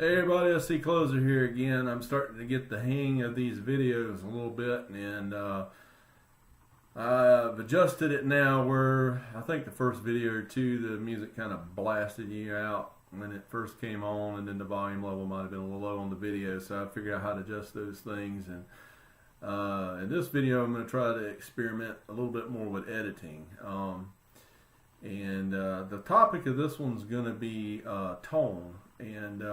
Hey everybody, SC Closer here again. I'm starting to get the hang of these videos a little bit, and I've adjusted it now where I think the first video or two, the music kind of blasted you out when it first came on, and then the volume level might have been a little low on the video, so I figured out how to adjust those things. And in this video, I'm going to try to experiment a little bit more with editing. The topic of this one's going to be tone. And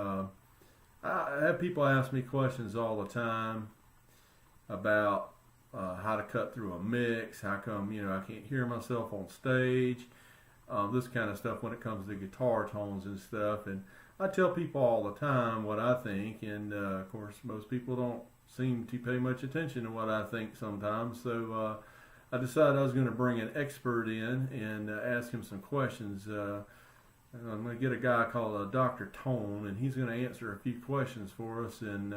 I have people ask me questions all the time about how to cut through a mix, how come I can't hear myself on stage, this kind of stuff when it comes to guitar tones and stuff. And I tell people all the time what I think, and of course most people don't seem to pay much attention to what I think sometimes. So I decided I was going to bring an expert in and ask him some questions. I'm going to get a guy called Dr. Tone, and he's going to answer a few questions for us, and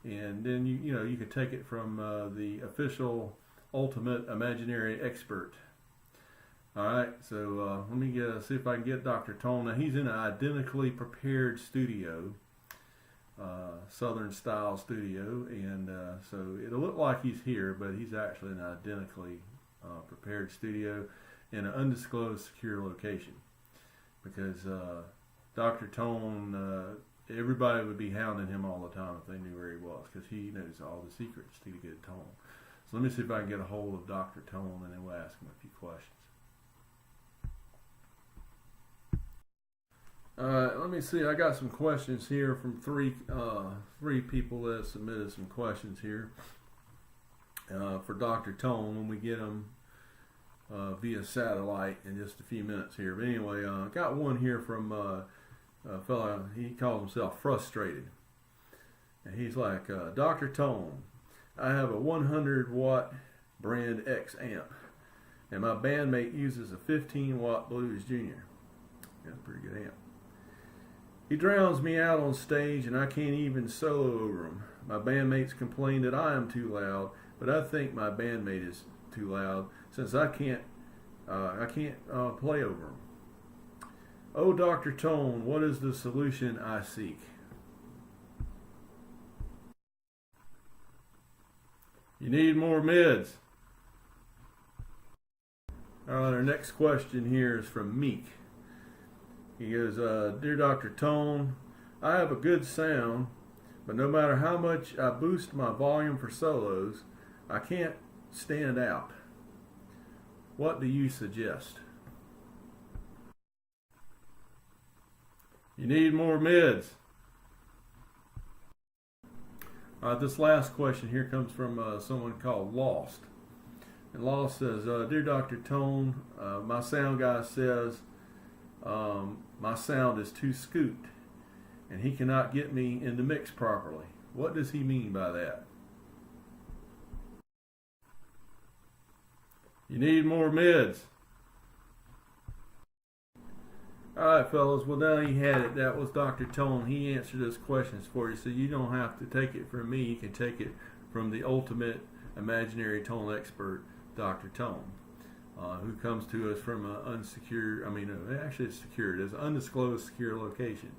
then you can take it from the official ultimate imaginary expert. All right, so let me see if I can get Dr. Tone. Now he's in an identically prepared studio, Southern style studio, and so it'll look like he's here, but he's actually in an identically prepared studio in an undisclosed secure location. Because Dr. Tone, everybody would be hounding him all the time if they knew where he was, because he knows all the secrets to get Tone. So let me see if I can get a hold of Dr. Tone, and then we'll ask him a few questions. Let me see. I got some questions here from three people that submitted some questions here for Dr. Tone when we get them via satellite in just a few minutes here. But anyway, got one here from a fellow. He calls himself Frustrated, and he's like, Dr. Tone, I have a 100 watt brand X amp, and my bandmate uses a 15 watt Blues Junior. That's a pretty good amp. He drowns me out on stage, and I can't even solo over him. My bandmates complain that I am too loud, but I think my bandmate is too loud, since I can't play over them. Oh, Dr. Tone, what is the solution I seek? You need more mids. All right, our next question here is from Meek. He goes, Dear Dr. Tone, I have a good sound, but no matter how much I boost my volume for solos, I can't stand out. What do you suggest? You need more mids. This last question here comes from someone called Lost. And Lost says, Dear Dr. Tone, my sound guy says my sound is too scooped, and he cannot get me in the mix properly. What does he mean by that? You need more mids. Alright, fellas, well, now you had it. That was Dr. Tone. He answered those questions for you, so you don't have to take it from me. You can take it from the ultimate imaginary tone expert, Dr. Tone, who comes to us from an actually it's secured. It's an undisclosed secure location.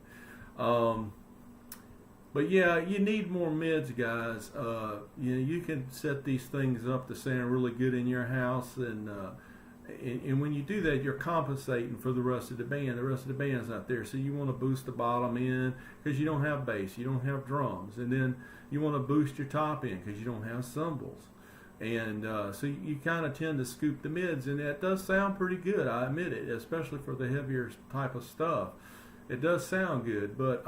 But yeah, you need more mids, guys. You can set these things up to sound really good in your house, and when you do that, you're compensating for the rest of the band. The rest of the band's not there, so you want to boost the bottom end because you don't have bass, you don't have drums, and then you want to boost your top end because you don't have cymbals, and so you kind of tend to scoop the mids, and that does sound pretty good. I admit it, especially for the heavier type of stuff. It does sound good, but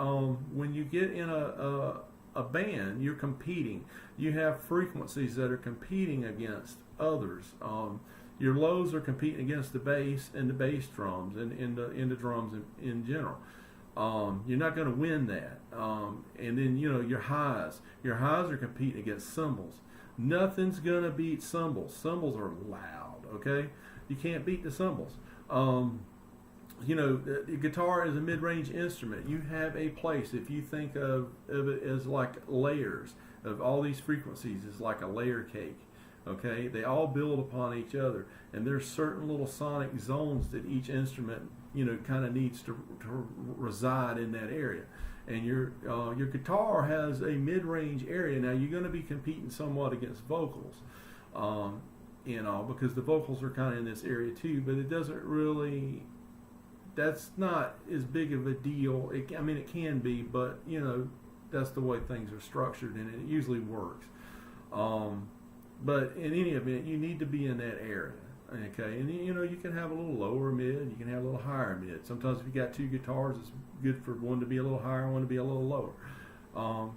when you get in a band, you're competing. You have frequencies that are competing against others. Your lows are competing against the bass and the bass drums and the drums in general. You're not going to win that. And then your highs are competing against cymbals. Nothing's going to beat cymbals. Cymbals are loud. Okay, you can't beat the cymbals. The guitar is a mid-range instrument. You have a place. If you think of it as like layers of all these frequencies, is like a layer cake. Okay, they all build upon each other, and there's certain little sonic zones that each instrument, kind of needs to reside in that area. and your guitar has a mid-range area. Now you're going to be competing somewhat against vocals, because the vocals are kind of in this area too. But it doesn't really. That's not as big of a deal. It can be, but that's the way things are structured, and it usually works. But in any event, you need to be in that area. Okay, and you can have a little lower mid, you can have a little higher mid. Sometimes if you got two guitars, it's good for one to be a little higher, one to be a little lower.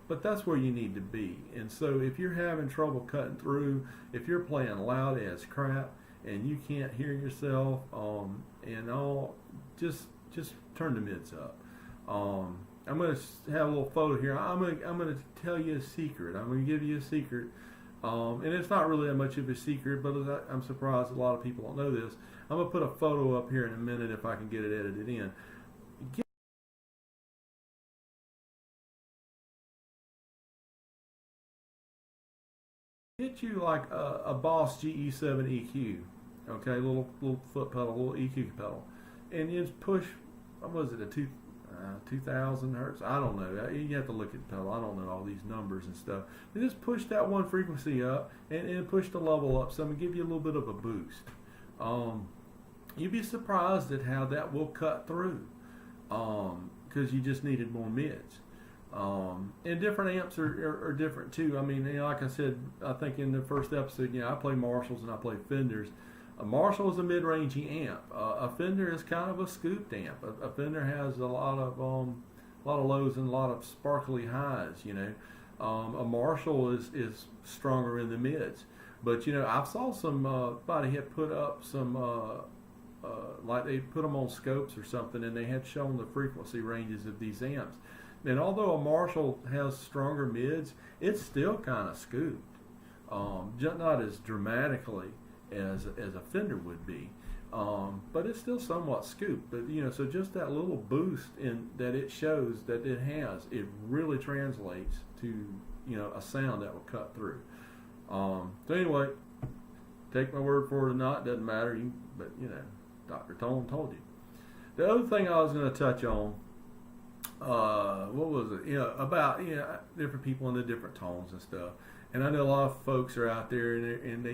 But that's where you need to be. And so if you're having trouble cutting through, if you're playing loud as crap and you can't hear yourself, just turn the mids up. I'm going to have a little photo here. I'm going to tell you a secret. I'm going to give you a secret. And it's not really that much of a secret, but I'm surprised a lot of people don't know this. I'm going to put a photo up here in a minute if I can get it edited in. Get you like a Boss GE7 EQ, okay, little foot pedal, little EQ pedal, and you just push. What was it, 2,000 hertz? I don't know. You have to look at the pedal. I don't know all these numbers and stuff. You just push that one frequency up and push the level up some and give you a little bit of a boost. You'd be surprised at how that will cut through because you just needed more mids. And different amps are different too. Like I said, I think in the first episode, I play Marshalls and I play Fenders. A Marshall is a mid-rangey amp. A Fender is kind of a scooped amp. A Fender has a lot of lows and a lot of sparkly highs. A Marshall is stronger in the mids. But I saw somebody had put up some like they put them on scopes or something, and they had shown the frequency ranges of these amps. And although a Marshall has stronger mids, it's still kind of scooped, just not as dramatically as a Fender would be, but it's still somewhat scooped. But so just that little boost in that it shows that it has, it really translates to a sound that will cut through. So anyway, take my word for it or not, doesn't matter. But Dr. Tone told you. The other thing I was going to touch on, what was it? About different people in the different tones and stuff. And I know a lot of folks are out there and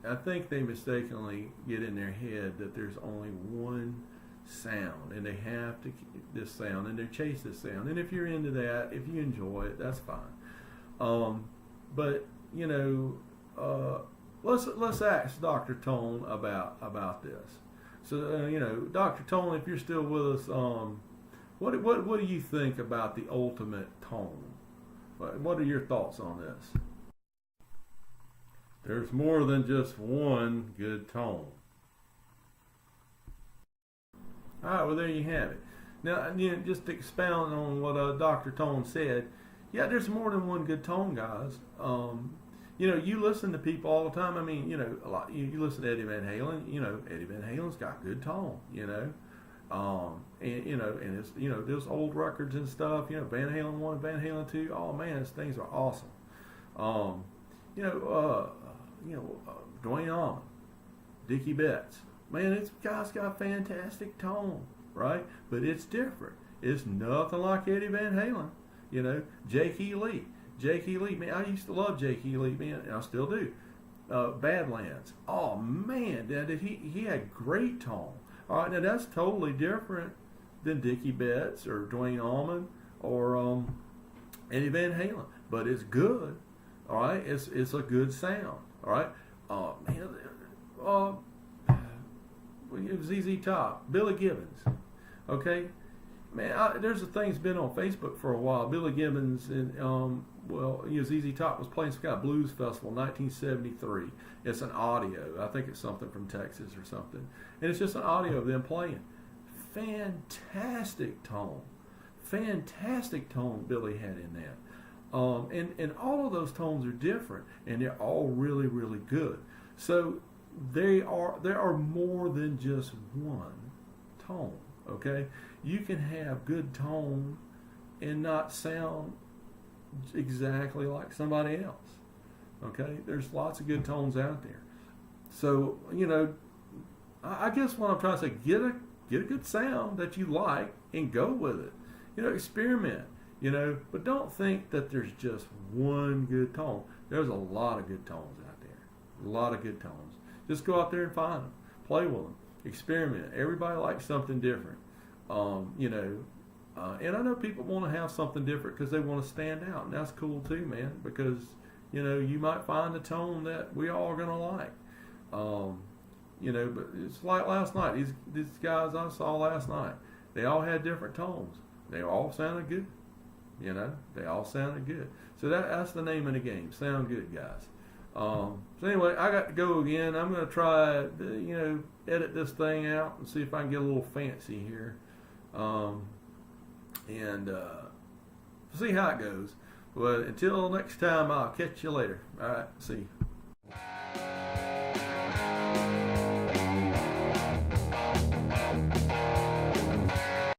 I think they mistakenly get in their head that there's only one sound and they have to keep this sound and they chase this sound. And if you're into that, if you enjoy it, that's fine. But let's ask Dr. Tone about this. So Dr. Tone, if you're still with us, what do you think about the ultimate tone? What are your thoughts on this? There's more than just one good tone. All right, well, there you have it. Now, just to expound on what Dr. Tone said, there's more than one good tone, guys. You listen to people all the time. A lot. You listen to Eddie Van Halen. Eddie Van Halen's got good tone. And it's those old records and stuff. Van Halen 1, Van Halen 2. Oh man, these things are awesome. Duane Allman, Dickie Betts. Man, this guy's got fantastic tone, right? But it's different. It's nothing like Eddie Van Halen. Jake E. Lee. Jake E. Lee, man, I used to love Jake E. Lee, man, and I still do. Badlands. Oh man, he had great tone. All right, now that's totally different than Dickie Betts or Duane Allman or Eddie Van Halen, but it's good. All right, it's a good sound. All right, it was ZZ Top, Billy Gibbons. Okay, man, there's a thing that's been on Facebook for a while. Billy Gibbons and ZZ Top was playing some kind of blues festival in 1973. It's an audio. I think it's something from Texas or something, and it's just an audio of them playing. Fantastic tone Billy had in that. And all of those tones are different, and they're all really, really good. So there are more than just one tone. Okay, you can have good tone and not sound exactly like somebody else. Okay, there's lots of good tones out there. So I guess what I'm trying to say, get a good sound that you like and go with it. Experiment. you know. But don't think that there's just one good tone. There's a lot of good tones out there. A lot of good tones. Just go out there and find them. Play with them. Experiment. Everybody likes something different. You know, and I know people want to have something different because they want to stand out, and that's cool too, man. Because you know, you might find a tone that we all are gonna like. You know, but it's like last night. These guys I saw last night, they all had different tones. They all sounded good. You know, they all sounded good. So that's the name of the game. Sound good, guys. So anyway, I got to go again. I'm going to try, you know, edit this thing out and see if I can get a little fancy here. And see how it goes. But until next time, I'll catch you later. All right, see you.